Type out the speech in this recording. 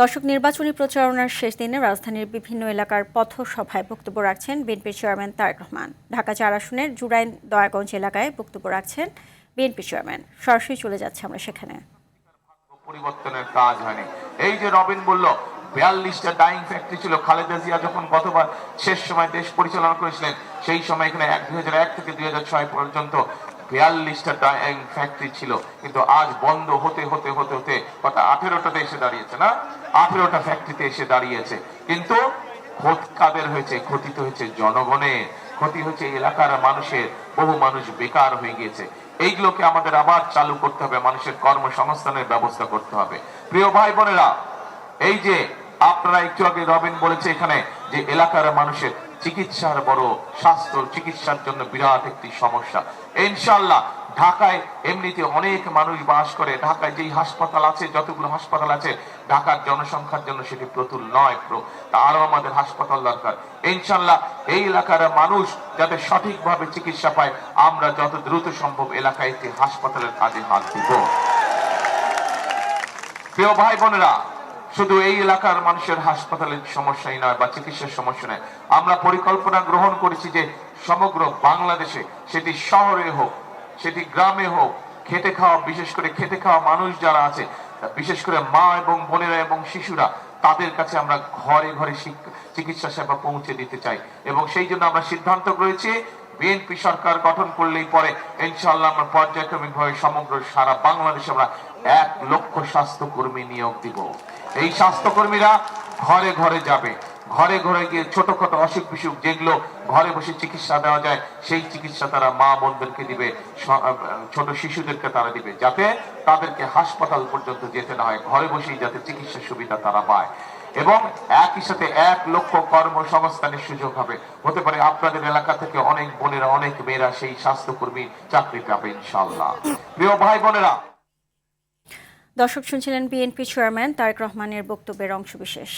দর্শক, নির্বাচনী প্রচারণার শেষ দিনে রাজধানীর বিভিন্ন এলাকার পথসভায় বক্তব্য রাখছেন বিএনপির চেয়ারম্যান তারেক রহমান। ঢাকা ৪ আসনের জুরাইন দয়াগঞ্জ এলাকায় বক্তব্য রাখছেন বিএনপি চেয়ারম্যান। সরাসরি চলে যাচ্ছে আমরা সেখানে। পরিবর্তনের কাজ হয়নি। এই যে রবিন বলল 42টা ডাইং ফ্যাক্টরি ছিল। খালেদা জিয়া যখন গতবার শেষ সময় দেশ পরিচালনা করেছিলেন সেই সময় এখানে 2001 থেকে 2006 পর্যন্ত 42টা ডাইং ফ্যাক্টরি ছিল, কিন্তু আজ বন্ধ হতে হতে হতে হতে কত 18টাতে এসে দাঁড়িয়েছে না, 18টা ফ্যাক্টরিতে এসে দাঁড়িয়েছে। কিন্তু ক্ষতি কাদের হয়েছে? ক্ষতি তো হয়েছে জনগণের, ক্ষতি হয়েছে এলাকার মানুষের। বহু মানুষ বেকার হয়ে গিয়েছে। এইগুলোকে আমাদের আবার চালু করতে হবে, মানুষের কর্মসংস্থানের ব্যবস্থা করতে হবে। প্রিয় ভাই বোনেরা, এই যে আপনারা একটু আগে রবিন বলেছে এখানে যে এলাকার মানুষের চিকিৎসার বড়, স্বাস্থ্য চিকিৎসার জন্য বিরাট একটি সমস্যা। ইনশাআল্লাহ ঢাকায় এমনিতে অনেক মানুষ বাস করে। ঢাকায় যেই হাসপাতাল আছে, যতগুলো হাসপাতাল আছে, ঢাকার জনসংখ্যার জন্য সেটি প্রতুল নয়। আরো আমাদের হাসপাতাল দরকার। ইনশাআল্লাহ এই এলাকার মানুষ যাতে সঠিকভাবে চিকিৎসা পায়, আমরা যত দ্রুত সম্ভব এলাকায় একটি হাসপাতালের কাজে হাত দিব। প্রিয় ভাই বোনেরা, শুধু এই এলাকার মানুষের হাসপাতালের সমস্যাই নয় বা চিকিৎসার সমস্যা নয়, আমরা পরিকল্পনা গ্রহণ করেছি যে সমগ্র বাংলাদেশে, সেটি শহরে হোক সেটি গ্রামে হোক, খেটে খাওয়া, বিশেষ করে খেটে খাওয়া মানুষ যারা আছে, বিশেষ করে মা এবং বোনেরা এবং শিশুরা, তাদের কাছে আমরা ঘরে ঘরে চিকিৎসা সেবা পৌঁছে দিতে চাই। এবং সেই জন্য আমরা সিদ্ধান্ত করেছি বিএনপি সরকার গঠন করলেই পরে ইনশাআল্লাহ আমরা পর্যায়ক্রমিকভাবে সমগ্র সারা বাংলাদেশে আমরা 1 লক্ষ স্বাস্থ্যকর্মী নিয়োগ দিব। এই স্বাস্থ্যকর্মীরা ঘরে ঘরে যাবে, ঘরে ঘরে গিয়ে ছোটখাটো অসুখ বিসুখ যেগুলো ঘরে বসে চিকিৎসা দেওয়া যায়, সেই চিকিৎসা তারা মা বোনদেরকে দিবে, ছোট শিশুদেরকে তারা দিবে, যাতে তাদেরকে হাসপাতাল পর্যন্ত যেতে না হয়, ঘরে বসেই যাতে চিকিৎসা সুবিধা তারা পায়। এবং একই সাথে 1 লক্ষ কর্মসংস্থানের সুযোগ হবে। হতে পারে আপনাদের এলাকা থেকে অনেক বোনেরা, অনেক মেয়েরা সেই স্বাস্থ্যকর্মী চাকরি পাবে ইনশাআল্লাহ। প্রিয় ভাই বোনেরা, দর্শক শুনছিলেন বিএনপি চেয়ারম্যান তারেক রহমানের বক্তব্যের অংশবিশেষ।